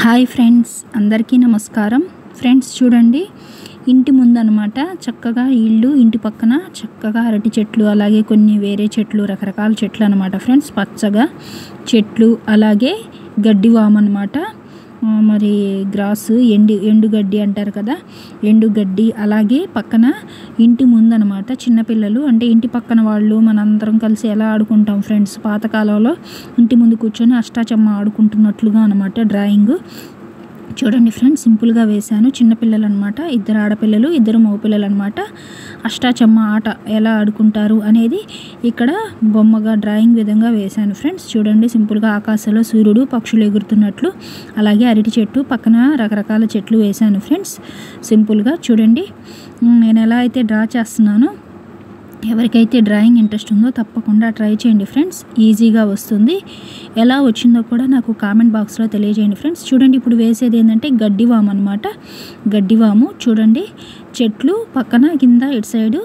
Hi friends, అందరికీ నమస్కారం. Friends చూడండి, ఇంటి ముందు అనమాట చక్కగా ఇల్లు, ఇంటి పక్కన చక్కగా అరటి చెట్లు, అలాగే కొన్ని వేరే చెట్లు, రకరకాల చెట్లు అనమాట ఫ్రెండ్స్. పచ్చగా చెట్లు, అలాగే గడ్డి వాము అనమాట. మరి గ్రాసు ఎండుగడ్డి అంటారు కదా, ఎండుగడ్డి. అలాగే పక్కన ఇంటి ముందు అనమాట చిన్నపిల్లలు, అంటే ఇంటి పక్కన వాళ్ళు మనందరం కలిసి ఎలా ఆడుకుంటాం ఫ్రెండ్స్ పాతకాలంలో, ఇంటి ముందు కూర్చొని అష్టాచమ్మ ఆడుకుంటున్నట్లుగా అనమాట డ్రాయింగ్. చూడండి ఫ్రెండ్స్, సింపుల్గా వేశాను. చిన్నపిల్లలు అనమాట, ఇద్దరు ఆడపిల్లలు, ఇద్దరు మగపిల్లలు అనమాట. అష్టాచమ్మ ఆట ఎలా ఆడుకుంటారు అనేది ఇక్కడ బొమ్మగా డ్రాయింగ్ విధంగా వేశాను ఫ్రెండ్స్. చూడండి సింపుల్గా ఆకాశంలో సూర్యుడు, పక్షులు ఎగురుతున్నట్లు, అలాగే అరటి చెట్టు పక్కన రకరకాల చెట్లు వేశాను ఫ్రెండ్స్. సింపుల్గా చూడండి, నేను ఎలా అయితే డ్రా చేస్తున్నానో, ఎవరికైతే డ్రాయింగ్ ఇంట్రెస్ట్ ఉందో తప్పకుండా ట్రై చేయండి ఫ్రెండ్స్. ఈజీగా వస్తుంది. ఎలా వచ్చిందో కూడా నాకు కామెంట్ బాక్స్లో తెలియజేయండి ఫ్రెండ్స్. చూడండి, ఇప్పుడు వేసేది ఏంటంటే గడ్డివాము అనమాట. గడ్డివాము చూడండి, చెట్లు పక్కన కింద ఇటు సైడు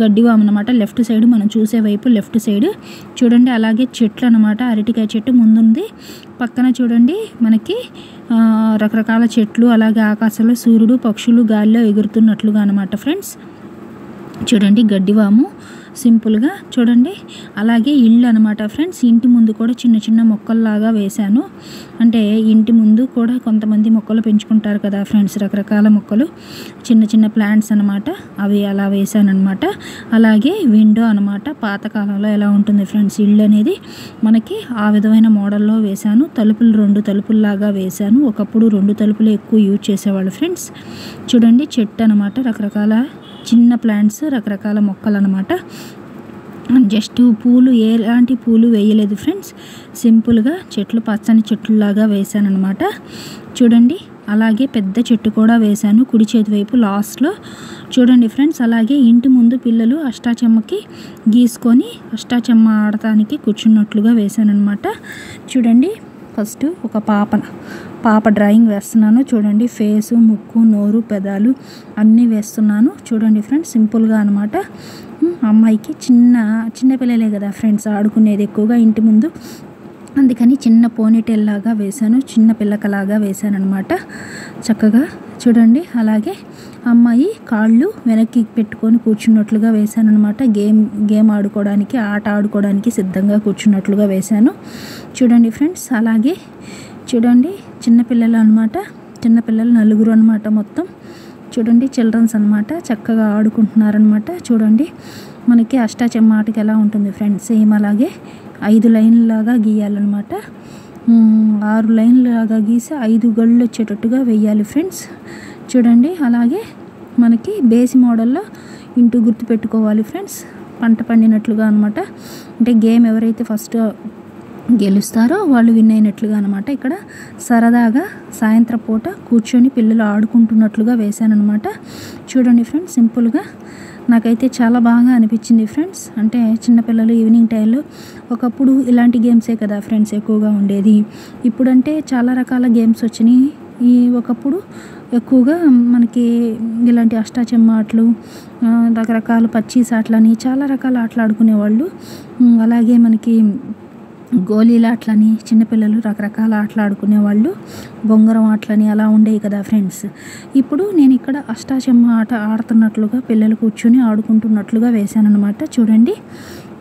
గడ్డివాము అనమాట. లెఫ్ట్ సైడ్ మనం చూసే వైపు లెఫ్ట్ సైడ్ చూడండి. అలాగే చెట్లు అనమాట, అరటికాయ చెట్టు ముందుంది. పక్కన చూడండి మనకి రకరకాల చెట్లు, అలాగే ఆకాశంలో సూర్యుడు, పక్షులు గాలిలో ఎగురుతున్నట్లుగా అనమాట ఫ్రెండ్స్. చూడండి గడ్డివాము సింపుల్గా చూడండి. అలాగే ఇల్లు అనమాట ఫ్రెండ్స్. ఇంటి ముందు కూడా చిన్న చిన్న మొక్కల్లాగా వేశాను. అంటే ఇంటి ముందు కూడా కొంతమంది మొక్కలు పెంచుకుంటారు కదా ఫ్రెండ్స్, రకరకాల మొక్కలు, చిన్న చిన్న ప్లాంట్స్ అనమాట, అవి అలా వేశాను అనమాట. అలాగే విండో అనమాట, పాతకాలంలో ఎలా ఉంటుంది ఫ్రెండ్స్ ఇల్లు అనేది, మనకి ఆ విధమైన మోడల్లో వేశాను. తలుపులు 2 తలుపుల్లాగా వేశాను. ఒకప్పుడు 2 తలుపులు ఎక్కువ యూజ్ చేసేవాళ్ళు ఫ్రెండ్స్. చూడండి చెట్టు అనమాట, రకరకాల చిన్న ప్లాంట్స్, రకరకాల మొక్కలు అనమాట. జస్ట్ పూలు, ఎలాంటి పూలు వేయలేదు ఫ్రెండ్స్. సింపుల్గా చెట్లు పచ్చని చెట్లులాగా వేశాను అనమాట. చూడండి, అలాగే పెద్ద చెట్టు కూడా వేశాను కుడి చేతి వైపు లాస్ట్లో. చూడండి ఫ్రెండ్స్, అలాగే ఇంటి ముందు పిల్లలు అష్టాచమ్మకి గీసుకొని అష్టాచమ్మ ఆడటానికి కూర్చున్నట్లుగా వేశాను అనమాట. చూడండి, ఫస్ట్ ఒక పాప డ్రాయింగ్ వేస్తున్నాను. చూడండి, ఫేసు, ముక్కు, నోరు, పెదాలు అన్నీ వేస్తున్నాను. చూడండి ఫ్రెండ్స్, సింపుల్గా అనమాట. అమ్మాయికి చిన్న పిల్లలే కదా ఫ్రెండ్స్ ఆడుకునేది ఎక్కువగా ఇంటి ముందు, అందుకని చిన్న పోనీటైల్ లాగా వేశాను, చిన్న పిల్లకలాగా వేశాను అనమాట. చక్కగా చూడండి, అలాగే అమ్మాయి కాళ్ళు వెనక్కి పెట్టుకొని కూర్చున్నట్లుగా వేశాను అనమాట. గేమ్ ఆడుకోవడానికి, ఆట ఆడుకోవడానికి సిద్ధంగా కూర్చున్నట్లుగా వేశాను. చూడండి ఫ్రెండ్స్, అలాగే చూడండి చిన్నపిల్లలు అనమాట, చిన్నపిల్లలు 4 అనమాట మొత్తం. చూడండి చిల్డ్రన్స్ అనమాట, చక్కగా ఆడుకుంటున్నారనమాట. చూడండి మనకి అష్టాచమ్మ ఆటకి ఎలా ఉంటుంది ఫ్రెండ్స్, సేమ్ అలాగే 5 లైన్లాగా గీయాలన్నమాట. 6 లైన్లాగా గీసి 5 గళ్ళు వచ్చేటట్టుగా వేయాలి ఫ్రెండ్స్. చూడండి, అలాగే మనకి బేసి మోడల్లో ఇంటూ గుర్తు పెట్టుకోవాలి ఫ్రెండ్స్, పంట పండినట్లుగా అనమాట. అంటే గేమ్ ఎవరైతే ఫస్ట్ గెలుస్తారో వాళ్ళు విన్ అయినట్లుగా అనమాట. ఇక్కడ సరదాగా సాయంత్రం పూట కూర్చొని పిల్లలు ఆడుకుంటున్నట్లుగా వేశాను అనమాట. చూడండి ఫ్రెండ్స్, సింపుల్గా నాకైతే చాలా బాగా అనిపించింది ఫ్రెండ్స్. అంటే చిన్నపిల్లలు ఈవినింగ్ టైంలో, ఒకప్పుడు ఇలాంటి గేమ్సే కదా ఫ్రెండ్స్ ఎక్కువగా ఉండేది. ఇప్పుడంటే చాలా రకాల గేమ్స్ వచ్చినాయి. ఒకప్పుడు ఎక్కువగా మనకి ఇలాంటి అష్టాచమ్మ ఆటలు, రకరకాల పచ్చీస్ ఆటలని, చాలా రకాల ఆటలు ఆడుకునేవాళ్ళు. అలాగే మనకి గోళీల ఆటలని చిన్నపిల్లలు రకరకాల ఆటలు ఆడుకునేవాళ్ళు, బొంగరం ఆటలని అలా ఉండేవి కదా ఫ్రెండ్స్. ఇప్పుడు నేను ఇక్కడ అష్టాచమ్మ ఆట ఆడుతున్నట్లుగా పిల్లలు కూర్చొని ఆడుకుంటున్నట్లుగా వేశాను అనమాట. చూడండి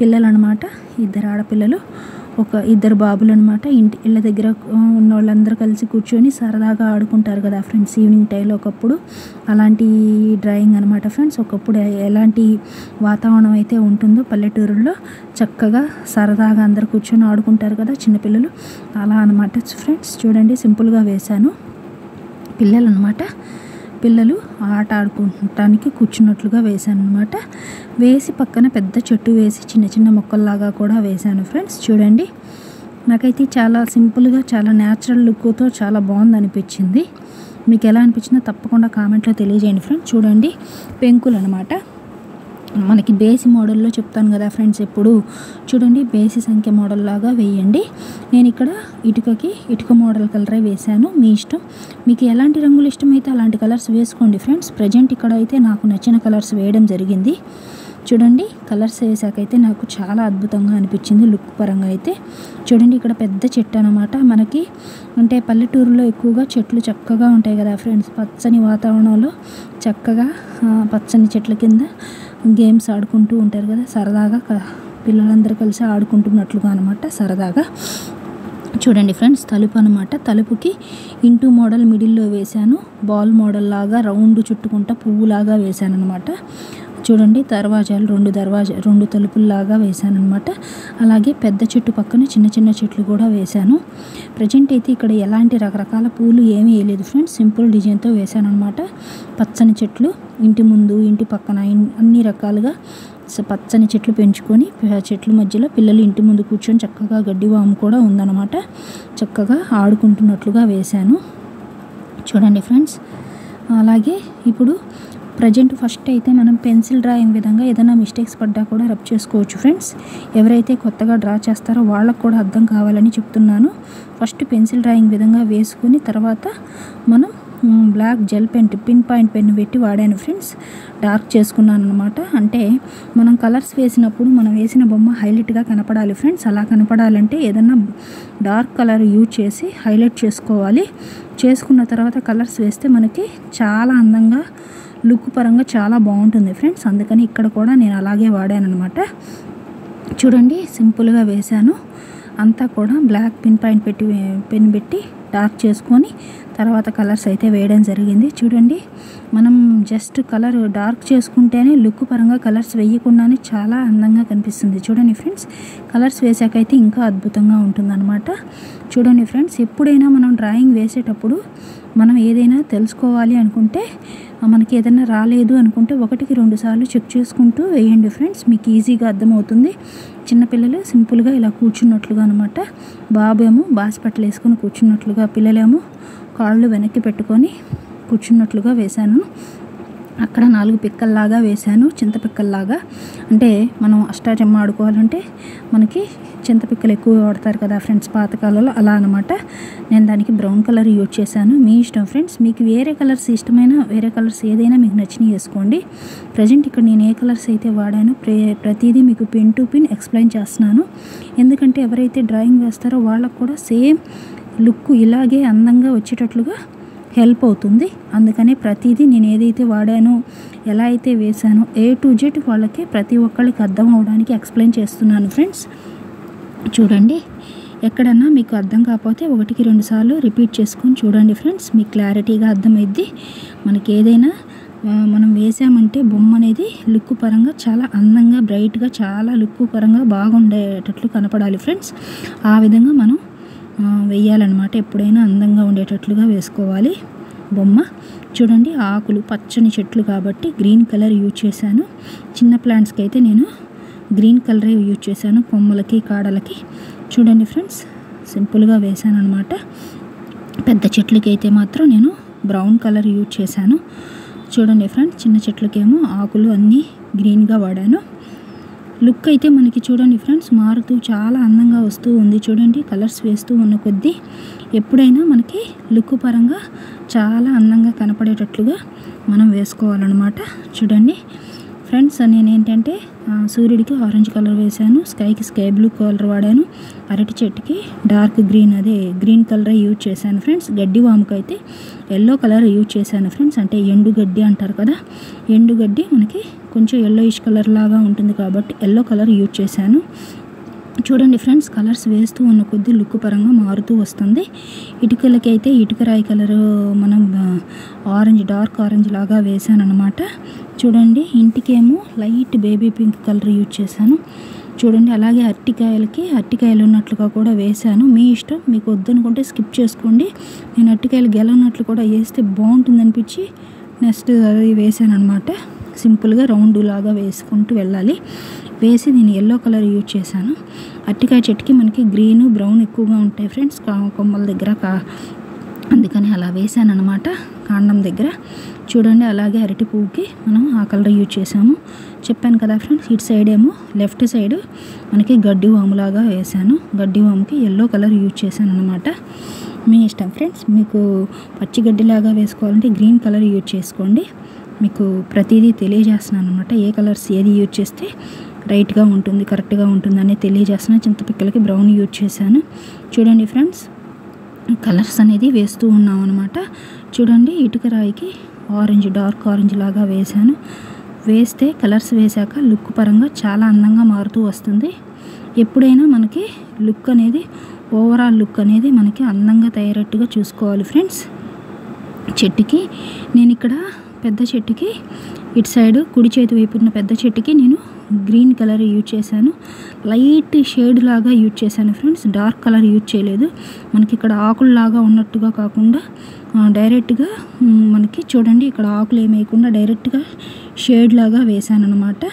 పిల్లలు అనమాట, 2 ఆడపిల్లలు, 2 బాబులు అనమాట. ఇళ్ళ దగ్గర ఉన్న వాళ్ళందరూ కలిసి కూర్చొని సరదాగా ఆడుకుంటారు కదా ఫ్రెండ్స్ ఈవినింగ్ టైంలో. ఒకప్పుడు అలాంటి డ్రాయింగ్ అనమాట ఫ్రెండ్స్. ఒకప్పుడు ఎలాంటి వాతావరణం అయితే ఉంటుందో పల్లెటూరుల్లో, చక్కగా సరదాగా అందరు కూర్చొని ఆడుకుంటారు కదా చిన్నపిల్లలు, అలా అనమాట ఫ్రెండ్స్. చూడండి సింపుల్గా వేశాను. పిల్లలు అనమాట, పిల్లలు ఆట ఆడుకోవటానికి కూర్చున్నట్లుగా వేశాను అనమాట. వేసి పక్కన పెద్ద చెట్టు వేసి చిన్న చిన్న మొక్కల్లాగా కూడా వేశాను ఫ్రెండ్స్. చూడండి, నాకైతే చాలా సింపుల్గా, చాలా న్యాచురల్ లుక్తో చాలా బాగుంది అనిపించింది. మీకు ఎలా అనిపించిందో తప్పకుండా కామెంట్లో తెలియజేయండి ఫ్రెండ్స్. చూడండి పెంకులు అనమాట, మనకి బేసి మోడల్లో చెప్తాను కదా ఫ్రెండ్స్ ఎప్పుడు. చూడండి బేసి సంఖ్య మోడల్ లాగా వేయండి. నేను ఇక్కడ ఇటుక మోడల్ కలరే వేశాను. మీ ఇష్టం, మీకు ఎలాంటి రంగులు ఇష్టమైతే అలాంటి కలర్స్ వేసుకోండి ఫ్రెండ్స్. ప్రజెంట్ ఇక్కడ అయితే నాకు నచ్చిన కలర్స్ వేయడం జరిగింది. చూడండి కలర్స్ వేసాకైతే నాకు చాలా అద్భుతంగా అనిపించింది లుక్ పరంగా అయితే. చూడండి ఇక్కడ పెద్ద చెట్టు అనమాట. మనకి అంటే పల్లెటూరులో ఎక్కువగా చెట్లు చక్కగా ఉంటాయి కదా ఫ్రెండ్స్. పచ్చని వాతావరణంలో చక్కగా పచ్చని చెట్ల కింద గేమ్స్ ఆడుకుంటూ ఉంటారు కదా, సరదాగా పిల్లలందరూ కలిసి ఆడుకుంటున్నట్లుగా అనమాట సరదాగా. చూడండి ఫ్రెండ్స్ తలుపు అనమాట. తలుపుకి ఇంటూ మోడల్ మిడిల్లో వేశాను, బాల్ మోడల్ లాగా రౌండ్ చుట్టుకుంటా పువ్వులాగా వేశాను అనమాట. చూడండి దర్వాజాలు రెండు తలుపుల్లాగా వేశాను అనమాట. అలాగే పెద్ద చెట్టు పక్కన చిన్న చిన్న చెట్లు కూడా వేశాను. ప్రజెంట్ అయితే ఇక్కడ ఎలాంటి రకరకాల పూలు ఏమీ వేయలేదు ఫ్రెండ్స్, సింపుల్ డిజైన్తో వేశాను అనమాట. పచ్చని చెట్లు ఇంటి ముందు ఇంటి పక్కన అన్ని రకాలుగా పచ్చని చెట్లు పెంచుకొని చెట్ల మధ్యలో పిల్లలు ఇంటి ముందు కూర్చొని చక్కగా గడ్డి వాము కూడా ఉందన్నమాట, చక్కగా ఆడుకుంటున్నట్లుగా వేశాను. చూడండి ఫ్రెండ్స్. అలాగే ఇప్పుడు ప్రజెంట్ ఫస్ట్ అయితే మనం పెన్సిల్ డ్రాయింగ్ విధంగా ఏదైనా మిస్టేక్స్ పడ్డా కూడా రబ్ చేసుకోవచ్చు ఫ్రెండ్స్. ఎవరైతే కొత్తగా డ్రా చేస్తారో వాళ్ళకు కూడా అర్థం కావాలని చెప్తున్నాను. ఫస్ట్ పెన్సిల్ డ్రాయింగ్ విధంగా వేసుకొని తర్వాత మనం black gel pen pin point pen పెట్టి వాడాను ఫ్రెండ్స్. డార్క్ చేసుకున్నాను అనమాట. అంటే మనం కలర్స్ వేసినప్పుడు మనం వేసిన బొమ్మ హైలైట్గా కనపడాలి ఫ్రెండ్స్. అలా కనపడాలంటే ఏదన్నా డార్క్ కలర్ యూజ్ చేసి హైలైట్ చేసుకోవాలి. చేసుకున్న తర్వాత కలర్స్ వేస్తే మనకి చాలా అందంగా లుక్ పరంగా చాలా బాగుంటుంది ఫ్రెండ్స్. అందుకని ఇక్కడ కూడా నేను అలాగే వాడాను అనమాట. చూడండి సింపుల్గా వేశాను. అంతా కూడా బ్లాక్ పిన్ పాయింట్ పెన్ పెట్టి డార్క్ చేసుకొని తర్వాత కలర్స్ అయితే వేయడం జరిగింది. చూడండి మనం జస్ట్ కలర్ డార్క్ చేసుకుంటేనే లుక్ పరంగా కలర్స్ వేయకుండానే చాలా అందంగా కనిపిస్తుంది. చూడండి ఫ్రెండ్స్ కలర్స్ వేసాకైతే ఇంకా అద్భుతంగా ఉంటుందన్నమాట. చూడండి ఫ్రెండ్స్ ఎప్పుడైనా మనం డ్రాయింగ్ వేసేటప్పుడు మనం ఏదైనా తెలుసుకోవాలి అనుకుంటే, మనకి ఏదైనా రాలేదు అనుకుంటే 1-2 సార్లు చెక్ చేసుకుంటూ వేయండి ఫ్రెండ్స్, మీకు ఈజీగా అర్థమవుతుంది. చిన్నపిల్లలు సింపుల్గా ఇలా కూర్చున్నట్లుగా అనమాట. బాబు ఏమో బాస్పట్లు వేసుకొని కూర్చున్నట్లుగా, పిల్లలేమో కాళ్ళు వెనక్కి పెట్టుకొని కూర్చున్నట్లుగా వేశాను. అక్కడ 4 పిక్కల్లాగా వేశాను, చింతపిక్కల్లాగా. అంటే మనం అష్టాచెమ్మ ఆడుకోవాలంటే మనకి చింతపిక్కలు ఎక్కువ వాడతారు కదా ఫ్రెండ్స్ పాతకాలంలో, అలా అనమాట. నేను దానికి బ్రౌన్ కలర్ యూజ్ చేశాను. మీ ఇష్టం ఫ్రెండ్స్, మీకు వేరే కలర్స్ ఇష్టమైన వేరే కలర్స్ ఏదైనా మీకు నచ్చినవి వేసుకోండి. ప్రజెంట్ ఇక్కడ నేను ఏ కలర్స్ అయితే వాడానో ప్రతిదీ మీకు పిన్ టు పిన్ ఎక్స్ప్లెయిన్ చేస్తున్నాను. ఎందుకంటే ఎవరైతే డ్రాయింగ్ వేస్తారో వాళ్ళకు కూడా సేమ్ లుక్ ఇలాగే అందంగా వచ్చేటట్లుగా హెల్ప్ అవుతుంది. అందుకనే ప్రతిదీ నేను ఏదైతే వాడానో, ఎలా అయితే వేశానో A to Z వాళ్ళకి ప్రతి ఒక్కరికి అర్థం అవడానికి ఎక్స్ప్లెయిన్ చేస్తున్నాను ఫ్రెండ్స్. చూడండి ఎక్కడన్నా మీకు అర్థం కాకపోతే 1-2 సార్లు రిపీట్ చేసుకొని చూడండి ఫ్రెండ్స్, మీకు క్లారిటీగా అర్థమైద్ది. మనకి ఏదైనా మనం వేసామంటే బొమ్మ అనేది లుక్ పరంగా చాలా అందంగా బ్రైట్గా చాలా లుక్ పరంగా బాగుండేటట్లు కనపడాలి ఫ్రెండ్స్. ఆ విధంగా మనం వేయాలన్నమాట. ఎప్పుడైనా అందంగా ఉండేటట్లుగా వేసుకోవాలి బొమ్మ. చూడండి ఆకులు పచ్చని చెట్లు కాబట్టి గ్రీన్ కలర్ యూజ్ చేశాను. చిన్న ప్లాంట్స్కి అయితే నేను గ్రీన్ కలరే యూజ్ చేశాను, కొమ్మలకి కాడలకి. చూడండి ఫ్రెండ్స్ సింపుల్గా వేశాను అనమాట. పెద్ద చెట్లకి అయితే మాత్రం నేను బ్రౌన్ కలర్ యూజ్ చేశాను. చూడండి ఫ్రెండ్స్ చిన్న చెట్లకేమో ఆకులు అన్నీ గ్రీన్గా వాడాను. లుక్ అయితే మనకి చూడండి ఫ్రెండ్స్ మారుతూ చాలా అందంగా వస్తూ ఉంది. చూడండి కలర్స్ వేస్తూ ఉన్న కొద్దీ ఎప్పుడైనా మనకి లుక్ పరంగా చాలా అందంగా కనపడేటట్లుగా మనం వేసుకోవాలన్నమాట. చూడండి ఫ్రెండ్స్ నేను ఏంటంటే సూర్యుడికి ఆరెంజ్ కలర్ వేశాను, స్కైకి స్కై బ్లూ కలర్ వాడాను, అరటి చెట్టుకి dark green green colour use చేశాను ఫ్రెండ్స్. గడ్డి వాముకి అయితే ఎల్లో కలర్ యూజ్ చేశాను ఫ్రెండ్స్. అంటే ఎండుగడ్డి అంటారు కదా, ఎండుగడ్డి మనకి కొంచెం ఎల్లోయిష్ కలర్ లాగా ఉంటుంది కాబట్టి ఎల్లో కలర్ యూజ్ చేశాను. చూడండి ఫ్రెండ్స్ కలర్స్ వేస్తూ ఉన్న కొద్దీ లుక్ పరంగా మారుతూ వస్తుంది. ఇటుకలకి అయితే ఇటుకరాయి కలరు మనం ఆరెంజ్ డార్క్ ఆరెంజ్ లాగా వేసాను అనమాట. చూడండి ఇంటికేమో light baby pink colour use చేశాను. చూడండి అలాగే అరటికాయలు ఉన్నట్లుగా కూడా వేశాను. మీ ఇష్టం, మీకు వద్దనుకుంటే స్కిప్ చేసుకోండి. నేను అరటికాయలు గెల ఉన్నట్లు కూడా వేస్తే బాగుంటుంది అనిపించి నెక్స్ట్ అది వేసాను అనమాట. సింపుల్గా రౌండ్ లాగా వేసుకుంటూ వెళ్ళాలి. వేసి నేను ఎల్లో కలర్ యూజ్ చేశాను. అరటికాయ చెట్టుకి మనకి గ్రీన్ బ్రౌన్ ఎక్కువగా ఉంటాయి ఫ్రెండ్స్ కొమ్మల దగ్గర, అందుకని అలా వేసాను అనమాట కాండం దగ్గర. చూడండి అలాగే అరటి పువ్వుకి మనం ఆ కలర్ యూజ్ చేసాము. చెప్పాను కదా ఫ్రెండ్స్, ఇటు సైడ్ ఏమో లెఫ్ట్ సైడ్ మనకి గడ్డి వాములాగా వేసాను. గడ్డి వాముకి ఎల్లో కలర్ యూజ్ చేశాను అనమాట. మీ ఇష్టం ఫ్రెండ్స్, మీకు పచ్చిగడ్డిలాగా వేసుకోవాలంటే గ్రీన్ కలర్ యూజ్ చేసుకోండి. మీకు ప్రతిదీ తెలియజేస్తున్నాను అనమాట. ఏ కలర్స్ ఏది యూజ్ చేస్తే రైట్గా ఉంటుంది, కరెక్ట్గా ఉంటుంది అనేది తెలియజేస్తున్నాను. చింతపిక్కలకి బ్రౌన్ యూజ్ చేశాను. చూడండి ఫ్రెండ్స్, కలర్స్ అనేది వేస్తూ ఉన్నాం అనమాట. చూడండి, ఇటుక రాయికి ఆరెంజ్, డార్క్ ఆరెంజ్ లాగా వేశాను. వేస్తే కలర్స్ వేశాక లుక్ పరంగా చాలా అందంగా మారుతూ వస్తుంది. ఎప్పుడైనా మనకి లుక్ అనేది, ఓవరాల్ లుక్ అనేది మనకి అందంగా తయారట్టుగా చూసుకోవాలి ఫ్రెండ్స్. చెట్టుకి నేను ఇక్కడ పెద్ద చెట్టుకి ఇటు సైడ్ కుడి చేతి వైపు ఉన్న పెద్ద చెట్టుకి నేను గ్రీన్ కలర్ యూజ్ చేశాను. లైట్ షేడ్ లాగా యూజ్ చేశాను ఫ్రెండ్స్, డార్క్ కలర్ యూజ్ చేయలేదు. మనకి ఇక్కడ ఆకుల్లాగా ఉన్నట్టుగా కాకుండా డైరెక్ట్గా మనకి చూడండి, ఇక్కడ ఆకులు ఏమి వేయకుండా డైరెక్ట్గా షేడ్ లాగా వేశాను అనమాట.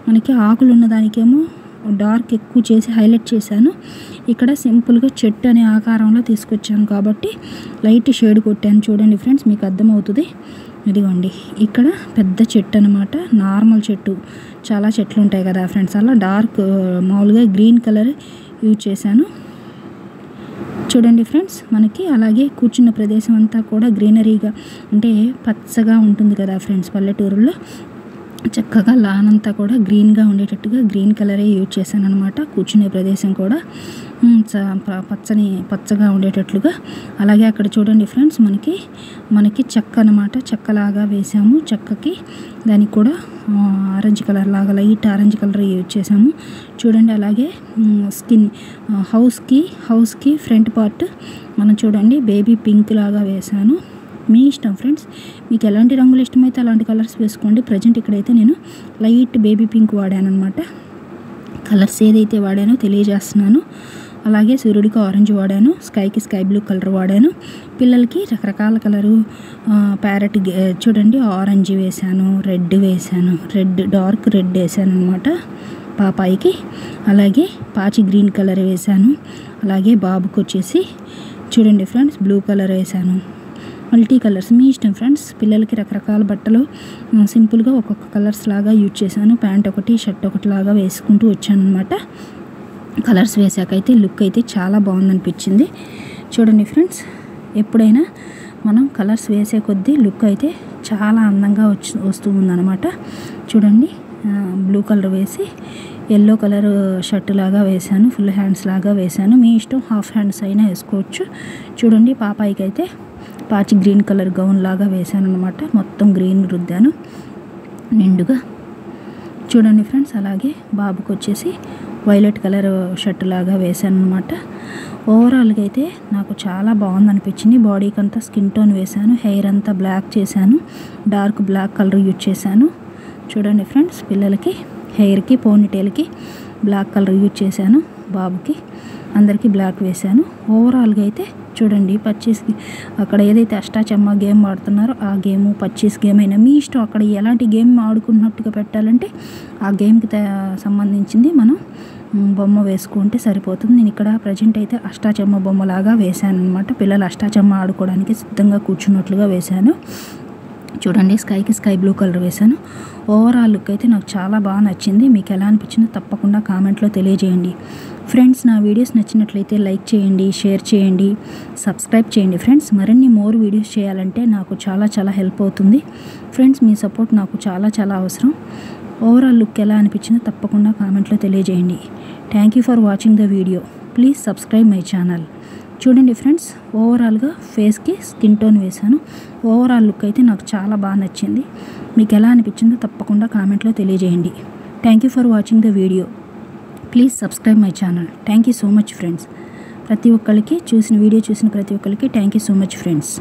మనకి ఆకులు ఉన్నదానికేమో డార్క్ ఎక్కువ చేసి హైలైట్ చేశాను. ఇక్కడ సింపుల్గా చెట్టు అనే ఆకారంలో తీసుకొచ్చాను కాబట్టి లైట్ షేడ్ కొట్టాను. చూడండి ఫ్రెండ్స్, మీకు అర్థమవుతుంది. ఇదిగోండి, ఇక్కడ పెద్ద చెట్టు అనమాట, నార్మల్ చెట్టు. చాలా చెట్లు ఉంటాయి కదా ఫ్రెండ్స్, అలా డార్క్ మామూలుగా గ్రీన్ కలర్ యూజ్ చేశాను. చూడండి ఫ్రెండ్స్, మనకి అలాగే కూర్చున్న ప్రదేశం అంతా కూడా గ్రీనరీగా అంటే పచ్చగా ఉంటుంది కదా ఫ్రెండ్స్. పల్లెటూరులో చక్కగా లాన్ అంతా కూడా గ్రీన్గా ఉండేటట్టుగా గ్రీన్ కలరే యూజ్ చేశాను అనమాట. కూర్చునే ప్రదేశం కూడా పచ్చగా ఉండేటట్లుగా. అలాగే అక్కడ చూడండి ఫ్రెండ్స్, మనకి చెక్క అనమాట, చెక్కలాగా వేసాము. చెక్కకి దానికి కూడా ఆరెంజ్ కలర్ లాగా లైట్ ఆరెంజ్ కలర్ యూజ్ చేసాము. చూడండి, అలాగే హౌస్కి ఫ్రంట్ పార్ట్ మనం చూడండి బేబీ పింక్ లాగా వేసాను. మీ ఇష్టం ఫ్రెండ్స్, మీకు ఎలాంటి రంగులు ఇష్టమైతే అలాంటి కలర్స్ వేసుకోండి. ప్రజెంట్ ఇక్కడైతే నేను లైట్ బేబీ పింక్ వాడాను అనమాట. కలర్స్ ఏదైతే వాడానో తెలియజేస్తున్నాను. అలాగే సూర్యుడికి ఆరెంజ్ వాడాను, స్కైకి స్కై బ్లూ కలర్ వాడాను. పిల్లలకి రకరకాల కలరు ప్యారెట్ చూడండి, ఆరెంజ్ వేసాను, రెడ్ వేసాను, డార్క్ రెడ్ వేసాను అనమాట పాపాయికి. అలాగే పాచి గ్రీన్ కలర్ వేసాను. అలాగే బాబుకి వచ్చేసి చూడండి ఫ్రెండ్స్ బ్లూ కలర్ వేసాను. మల్టీ కలర్స్ మీ ఇష్టం ఫ్రెండ్స్. పిల్లలకి రకరకాల బట్టలు సింపుల్గా ఒక్కొక్క కలర్స్ లాగా యూజ్ చేశాను. ప్యాంట్ ఒకటి, షర్ట్ ఒకటి లాగా వేసుకుంటూ వచ్చాను అనమాట. కలర్స్ వేసాకైతే లుక్ అయితే చాలా బాగుందనిపించింది. చూడండి ఫ్రెండ్స్, ఎప్పుడైనా మనం కలర్స్ వేసే కొద్దీ లుక్ అయితే చాలా అందంగా వస్తూ ఉందన్నమాట. చూడండి, బ్లూ కలర్ వేసి ఎల్లో కలర్ షర్ట్ లాగా వేసాను, ఫుల్ హ్యాండ్స్ లాగా వేసాను. మీ ఇష్టం, హాఫ్ హ్యాండ్స్ అయినా వేసుకోవచ్చు. చూడండి, పాపాయికి అయితే పాచి గ్రీన్ కలర్ గౌన్ లాగా వేసాను అనమాట. మొత్తం గ్రీన్ రుద్దాను నిండుగా. చూడండి ఫ్రెండ్స్, అలాగే బాబుకి వచ్చేసి వైలెట్ కలర్ షర్ట్ లాగా వేసాను అనమాట. ఓవరాల్గా అయితే నాకు చాలా బాగుంది అనిపించింది. బాడీకి అంతా స్కిన్ టోన్ వేసాను, హెయిర్ అంతా బ్లాక్ చేశాను, డార్క్ బ్లాక్ కలర్ యూజ్ చేశాను. చూడండి ఫ్రెండ్స్, పిల్లలకి హెయిర్కి పోనీటైల్కి బ్లాక్ కలర్ యూజ్ చేశాను, బాబుకి అందరికీ బ్లాక్ వేశాను. ఓవరాల్గా అయితే చూడండి, పచ్చీస్కి అక్కడ ఏదైతే అష్టాచమ్మ గేమ్ ఆడుతున్నారో ఆ గేము, పచ్చీస్ గేమ్ అయినా మీ ఇష్టం. అక్కడ ఎలాంటి గేమ్ ఆడుకున్నట్టుగా పెట్టాలంటే ఆ గేమ్కి సంబంధించింది మనం బొమ్మ వేసుకుంటే సరిపోతుంది. నేను ఇక్కడ ప్రజెంట్ అయితే అష్టాచమ్మ బొమ్మలాగా వేశాను అనమాట. పిల్లలు అష్టాచమ్మ ఆడుకోవడానికి సిద్ధంగా కూర్చున్నట్లుగా వేశాను. చూడండి, స్కైకి స్కై బ్లూ కలర్ వేశాను. ఓవరాల్ లుక్ అయితే నాకు చాలా బాగా నచ్చింది. మీకు ఎలా అనిపించిందో తప్పకుండా కామెంట్లో తెలియజేయండి ఫ్రెండ్స్. నా వీడియోస్ నచ్చినట్లయితే లైక్ చేయండి, షేర్ చేయండి, సబ్స్క్రైబ్ చేయండి ఫ్రెండ్స్. మరిన్ని మోర్ వీడియోస్ చేయాలంటే నాకు చాలా హెల్ప్ అవుతుంది ఫ్రెండ్స్. మీ సపోర్ట్ నాకు చాలా అవసరం. ఓవరాల్ లుక్ ఎలా అనిపించిందో తప్పకుండా కామెంట్లో తెలియజేయండి. Thank you for watching the video. Please subscribe my channel. చూడండి ఫ్రెండ్స్, ఓవరాల్గా ఫేస్కి స్కిన్ టోన్ వేశాను. ఓవరాల్ లుక్ అయితే నాకు చాలా బాగా నచ్చింది. మీకు ఎలా అనిపించిందో తప్పకుండా కామెంట్లో తెలియజేయండి. Thank you for watching the video. Please subscribe my channel. Thank you so much friends. Video చూసిన ప్రతి ఒక్కరికి thank you so much friends.